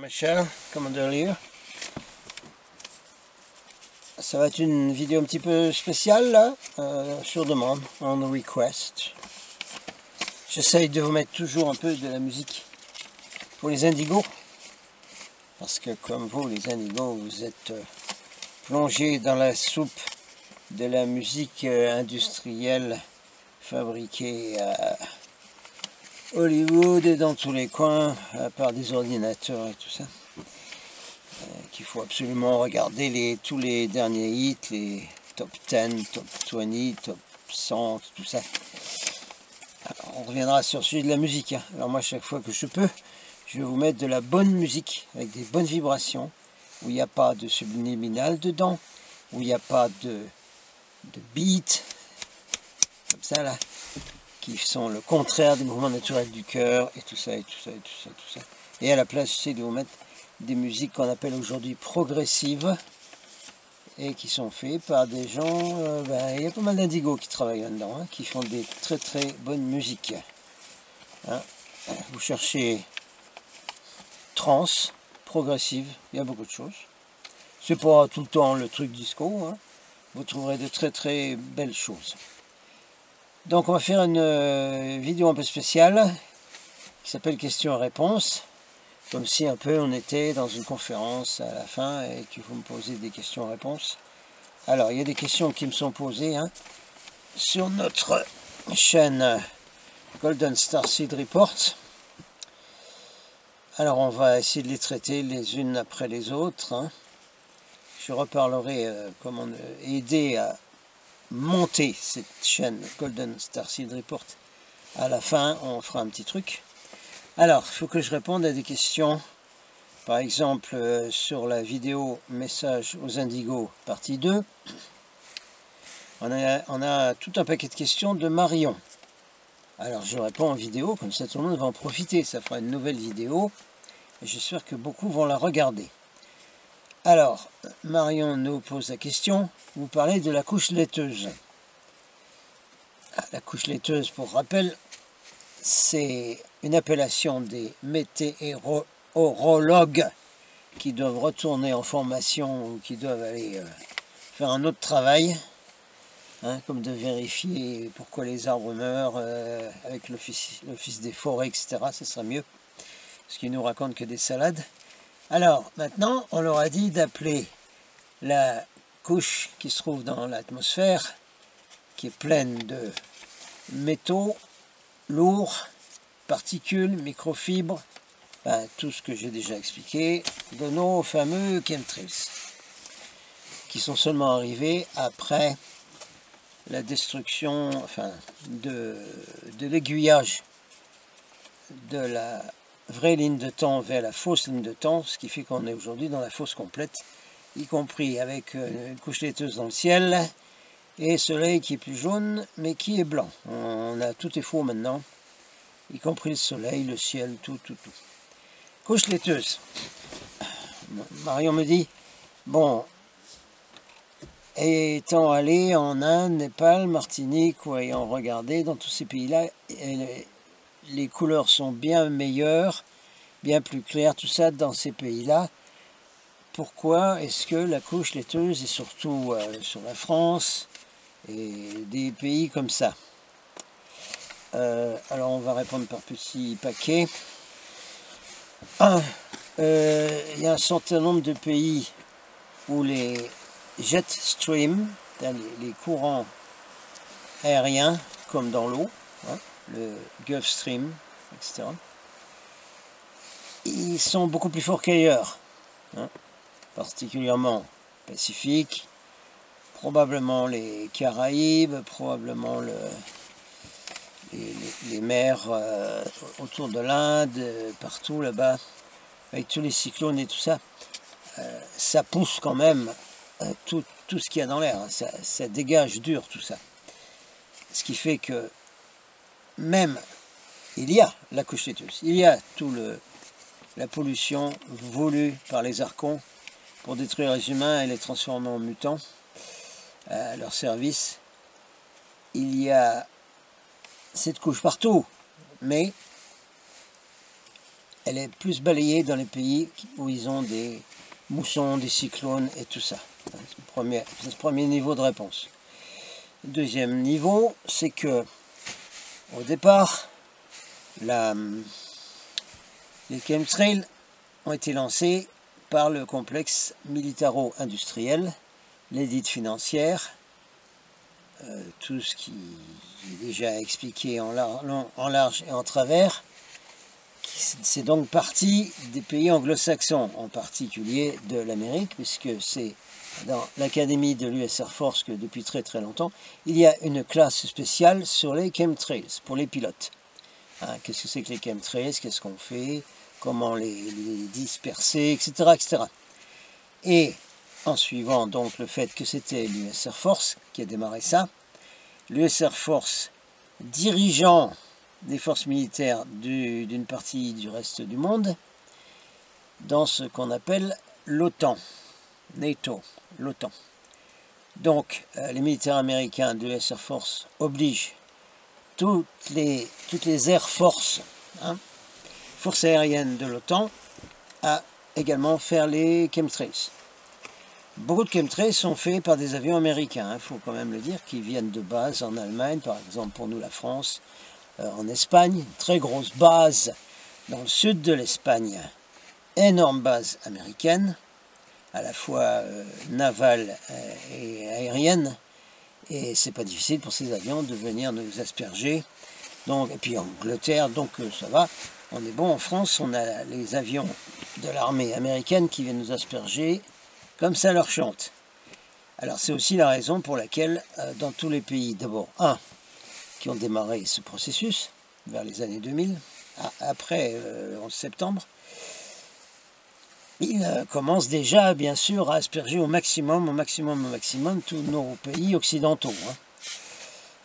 Michel, Commander Lear. Ça va être une vidéo un petit peu spéciale là, sur demande, on request. J'essaye de vous mettre toujours un peu de la musique pour les indigos, parce que comme vous, les indigos, vous êtes plongés dans la soupe de la musique industrielle fabriquée à Hollywood et dans tous les coins par des ordinateurs et tout ça. Qu'il faut absolument regarder tous les derniers hits, les top 10, top 20, top 100, tout ça. Alors, on reviendra sur le sujet de la musique. Hein. Alors moi, chaque fois que je peux, je vais vous mettre de la bonne musique, avec des bonnes vibrations, où il n'y a pas de subliminal dedans, où il n'y a pas de beat, comme ça là, qui sont le contraire des mouvements naturels du cœur, et tout ça, et tout ça, et tout ça, tout ça. Et à la place, j'essaie de vous mettre des musiques qu'on appelle aujourd'hui progressives et qui sont faites par des gens, il y a pas mal d'indigos qui travaillent là-dedans, hein, qui font des très très bonnes musiques. Hein. Vous cherchez trance, progressive, il y a beaucoup de choses. C'est pas tout le temps le truc disco, hein. Vous trouverez de très très belles choses. Donc on va faire une vidéo un peu spéciale qui s'appelle questions-réponses. Comme si un peu on était dans une conférence à la fin et que vous me posez des questions-réponses. Alors, il y a des questions qui me sont posées hein, sur notre chaîne Golden Starseed Report. Alors, on va essayer de les traiter les unes après les autres. Hein. Je reparlerai comment aider à monter cette chaîne Golden Starseed Report. À la fin, on fera un petit truc. Alors, il faut que je réponde à des questions, par exemple sur la vidéo Message aux Indigos, partie 2. On a tout un paquet de questions de Marion. Alors, je réponds en vidéo, comme ça tout le monde va en profiter. Ça fera une nouvelle vidéo, et j'espère que beaucoup vont la regarder. Alors, Marion nous pose la question, vous parlez de la couche laiteuse. La couche laiteuse, pour rappel, c'est une appellation des météorologues qui doivent retourner en formation ou qui doivent aller faire un autre travail, hein, comme de vérifier pourquoi les arbres meurent avec l'office des forêts, etc. Ce serait mieux, parce qu'ils nous racontent que des salades. Alors, maintenant, on leur a dit d'appeler la couche qui se trouve dans l'atmosphère, qui est pleine de métaux lourds, particules, microfibres, tout ce que j'ai déjà expliqué, de nos fameux chemtrails, qui sont seulement arrivés après la destruction, de l'aiguillage de la vraie ligne de temps vers la fausse ligne de temps, ce qui fait qu'on est aujourd'hui dans la fausse complète, y compris avec une couche laiteuse dans le ciel, et soleil qui est plus jaune, mais qui est blanc. Tout est faux maintenant, y compris le soleil, le ciel, tout. Couche laiteuse. Marion me dit, bon, étant allé en Inde, Népal, Martinique, ou ayant regardé dans tous ces pays-là, les couleurs sont bien meilleures, bien plus claires, tout ça dans ces pays-là. Pourquoi est-ce que la couche laiteuse est surtout sur la France et des pays comme ça? Alors on va répondre par petits paquets. Il y a un certain nombre de pays où les jet streams, les courants aériens, comme dans l'eau, hein, le Gulf Stream, etc., ils sont beaucoup plus forts qu'ailleurs, hein, particulièrement Pacifique, probablement les Caraïbes, probablement les mers autour de l'Inde, partout là-bas, avec tous les cyclones et tout ça, ça pousse quand même tout ce qu'il y a dans l'air, hein, ça dégage dur tout ça. Ce qui fait que même, il y a la couche laiteuse, il y a la pollution voulue par les archons pour détruire les humains et les transformer en mutants à leur service. Il y a cette couche partout, mais elle est plus balayée dans les pays où ils ont des moussons, des cyclones et tout ça. C'est le premier niveau de réponse. Deuxième niveau, c'est que au départ, les chemtrails ont été lancés par le complexe militaro-industriel, l'élite financière, tout ce qui est déjà expliqué en large et en travers. C'est donc parti des pays anglo-saxons, en particulier de l'Amérique, puisque c'est dans l'académie de l'US Air Force que depuis très très longtemps, il y a une classe spéciale sur les chemtrails, pour les pilotes. Hein, qu'est-ce que c'est que les chemtrails, qu'est-ce qu'on fait, comment les disperser, etc., etc. Et en suivant donc le fait que c'était l'US Air Force qui a démarré ça, l'US Air Force dirigeant des forces militaires d'une partie du reste du monde dans ce qu'on appelle l'OTAN, NATO, l'OTAN. Donc les militaires américains de l'US Air Force obligent toutes les Air Force, hein, forces aériennes de l'OTAN, à également faire les chemtrails. Beaucoup de chemtrails sont faits par des avions américains, il faut quand même le dire, qui viennent de bases en Allemagne, par exemple pour nous la France, en Espagne, une très grosse base dans le sud de l'Espagne, énorme base américaine, à la fois navale et aérienne, et c'est pas difficile pour ces avions de venir nous asperger. Donc, et puis en Angleterre, donc ça va, on est bon en France, on a les avions de l'armée américaine qui viennent nous asperger comme ça leur chante. Alors c'est aussi la raison pour laquelle dans tous les pays, d'abord, qui ont démarré ce processus vers les années 2000, après 11 septembre, ils commencent déjà, bien sûr, à asperger au maximum tous nos pays occidentaux. Hein.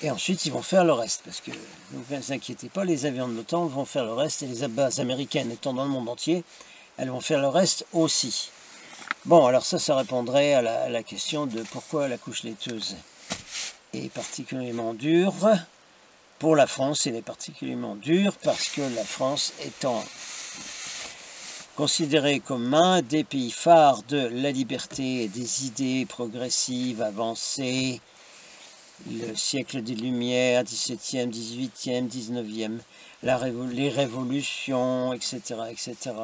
Et ensuite, ils vont faire le reste, parce que ne vous inquiétez pas, les avions de l'OTAN vont faire le reste, et les bases américaines étant dans le monde entier, elles vont faire le reste aussi. Bon, alors ça répondrait à la question de pourquoi la couche laiteuse est particulièrement dure. Pour la France, elle est particulièrement dure parce que la France étant considérée comme un des pays phares de la liberté et des idées progressives, avancées, le siècle des Lumières, 17e, 18e, 19e, les révolutions, etc., etc.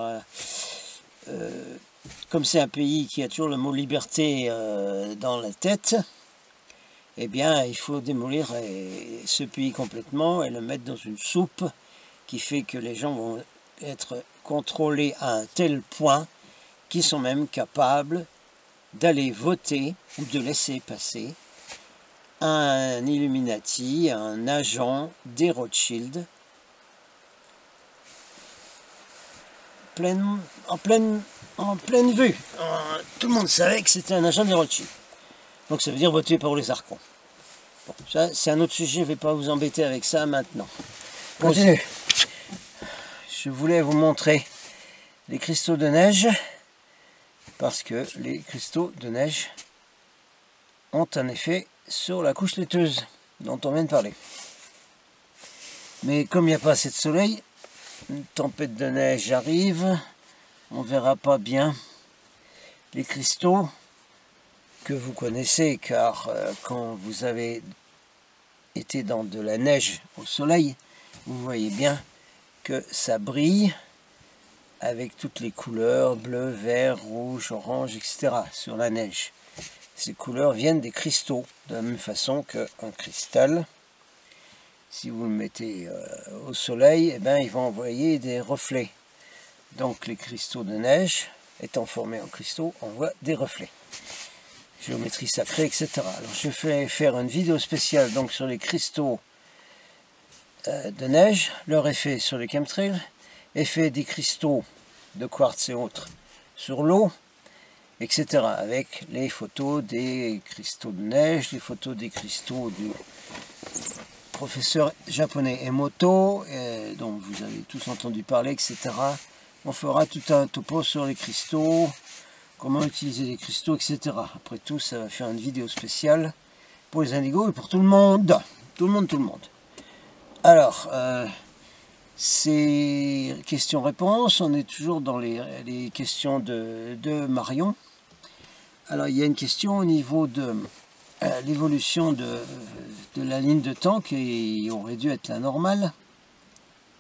Comme c'est un pays qui a toujours le mot liberté dans la tête, eh bien, il faut démolir ce pays complètement et le mettre dans une soupe qui fait que les gens vont être contrôlés à un tel point qu'ils sont même capables d'aller voter ou de laisser passer un Illuminati, un agent des Rothschild, en pleine vue. Tout le monde savait que c'était un agent des Rothschild. Donc ça veut dire voter pour les archons. Bon, ça c'est un autre sujet, je ne vais pas vous embêter avec ça maintenant. Continue. Je voulais vous montrer les cristaux de neige, parce que les cristaux de neige ont un effet sur la couche laiteuse dont on vient de parler. Mais comme il n'y a pas assez de soleil, une tempête de neige arrive, on ne verra pas bien les cristaux que vous connaissez, car quand vous avez été dans de la neige au soleil, vous voyez bien que ça brille avec toutes les couleurs, bleu, vert, rouge, orange, etc. sur la neige. Ces couleurs viennent des cristaux, de la même façon qu'un cristal, si vous le mettez au soleil, eh bien, il va envoyer des reflets. Donc les cristaux de neige, étant formés en cristaux, envoient des reflets. Géométrie sacrée, etc. Alors je vais faire une vidéo spéciale donc sur les cristaux de neige, leur effet sur les chemtrails, effet des cristaux de quartz et autres sur l'eau, etc. Avec les photos des cristaux de neige, les photos des cristaux du professeur japonais Emoto, dont vous avez tous entendu parler, etc. On fera tout un topo sur les cristaux, comment utiliser les cristaux, etc. Après tout, ça va faire une vidéo spéciale pour les indigos et pour tout le monde. Tout le monde. Alors, C'est questions-réponses, on est toujours dans les questions de Marion. Alors il y a une question au niveau de l'évolution de la ligne de temps qui aurait dû être la normale.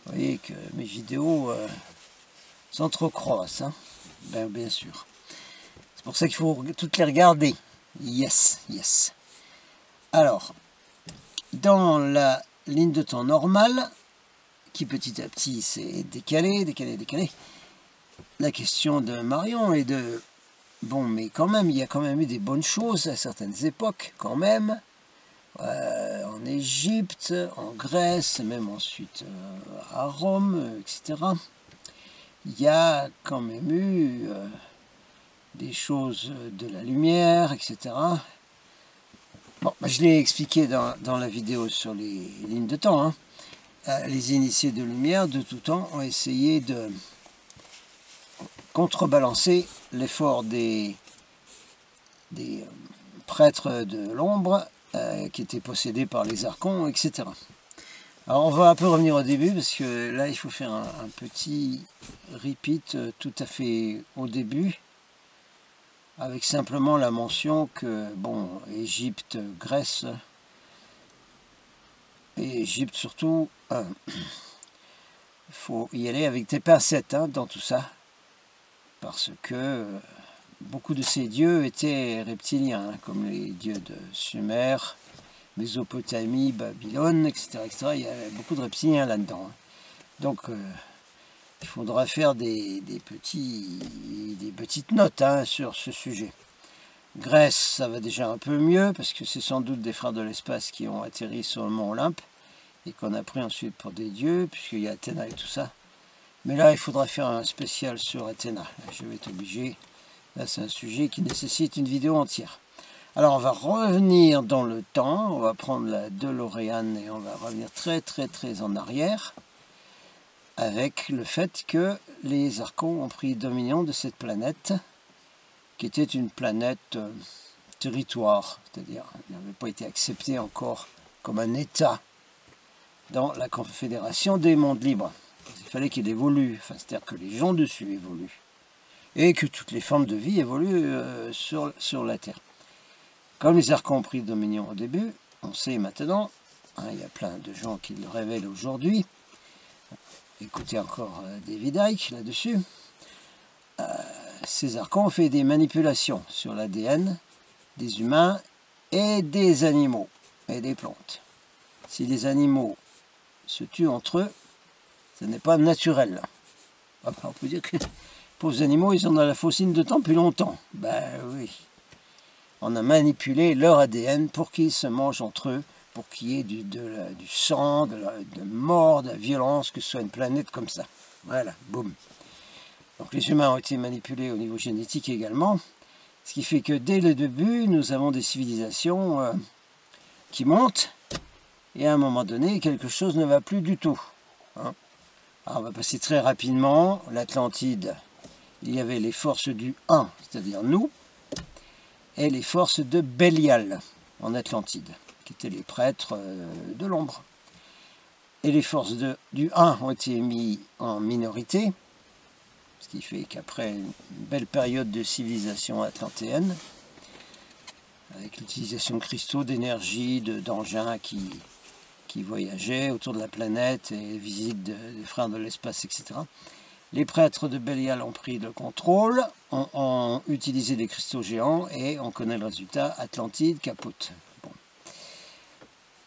Vous voyez que mes vidéos s'entrecroisent, hein? Bien sûr. C'est pour ça qu'il faut toutes les regarder. Yes, yes. Alors, dans la ligne de temps normale, qui petit à petit s'est décalée, la question de Marion est de... Bon, mais quand même, il y a quand même eu des bonnes choses à certaines époques, quand même. En Égypte, en Grèce, même ensuite à Rome, etc. Il y a quand même eu des choses de la lumière, etc. Bon, je l'ai expliqué dans la vidéo sur les lignes de temps, hein. Les initiés de lumière de tout temps ont essayé de contrebalancer l'effort des prêtres de l'ombre qui étaient possédés par les archons, etc. Alors on va un peu revenir au début parce que là il faut faire un petit repeat tout à fait au début avec simplement la mention que bon, Égypte, Grèce et Égypte surtout, il faut y aller avec des pincettes, hein, dans tout ça, parce que beaucoup de ces dieux étaient reptiliens, hein, comme les dieux de Sumer, Mésopotamie, Babylone, etc., etc. Il y a beaucoup de reptiliens là-dedans, hein. Donc il faudra faire des petites notes, hein, sur ce sujet. Grèce, ça va déjà un peu mieux, parce que c'est sans doute des frères de l'espace qui ont atterri sur le mont Olympe, et qu'on a pris ensuite pour des dieux, puisqu'il y a Athéna et tout ça. Mais là, il faudra faire un spécial sur Athéna. Je vais être obligé. Là, c'est un sujet qui nécessite une vidéo entière. Alors, on va revenir dans le temps. On va prendre la DeLorean et on va revenir très en arrière, avec le fait que les archons ont pris dominion de cette planète, qui était une planète territoire, c'est-à-dire elle n'avait pas été acceptée encore comme un État dans la Confédération des mondes libres. Il fallait qu'il évolue, enfin, c'est-à-dire que les gens dessus évoluent, et que toutes les formes de vie évoluent sur la Terre. Comme les archons ont pris dominion au début, on sait maintenant, hein, il y a plein de gens qui le révèlent aujourd'hui. Écoutez encore David Icke là-dessus. Ces archons ont fait des manipulations sur l'ADN des humains et des animaux et des plantes. Si les animaux se tuent entre eux, ce n'est pas naturel. Enfin, on peut dire que les pauvres animaux, ils sont dans la faucine de temps depuis longtemps. Ben oui. On a manipulé leur ADN pour qu'ils se mangent entre eux, pour qu'il y ait du sang, de mort, de la violence, que ce soit une planète comme ça. Voilà, boum. Donc les humains ont été manipulés au niveau génétique également, ce qui fait que dès le début, nous avons des civilisations qui montent, et à un moment donné, quelque chose ne va plus du tout, hein. Alors on va passer très rapidement. L'Atlantide, il y avait les forces du 1, c'est-à-dire nous, et les forces de Bélial en Atlantide, qui étaient les prêtres de l'ombre. Et les forces du 1 ont été mis en minorité, ce qui fait qu'après une belle période de civilisation atlantéenne, avec l'utilisation de cristaux, d'énergie, d'engins qui voyageaient autour de la planète et visites des frères de l'espace, etc. Les prêtres de Bélial ont pris le contrôle, ont utilisé des cristaux géants et on connaît le résultat, Atlantide capote. Bon.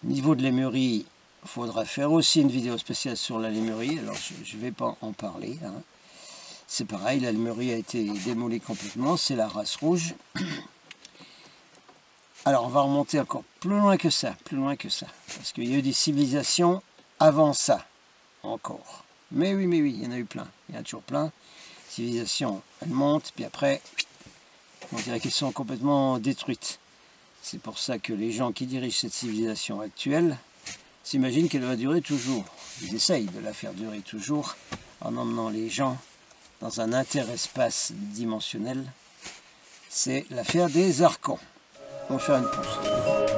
Niveau de Lémurie, il faudra faire aussi une vidéo spéciale sur la Lémurie, alors je ne vais pas en parler, hein. C'est pareil, la Lémurie a été démolie complètement, c'est la race rouge. Alors on va remonter encore plus loin que ça, parce qu'il y a eu des civilisations avant ça, encore. Mais oui, il y en a eu plein, il y en a toujours plein. Civilisations, elles montent, puis après, on dirait qu'elles sont complètement détruites. C'est pour ça que les gens qui dirigent cette civilisation actuelle s'imaginent qu'elle va durer toujours. Ils essayent de la faire durer toujours en emmenant les gens dans un interespace dimensionnel. C'est l'affaire des archons. On va faire une pause.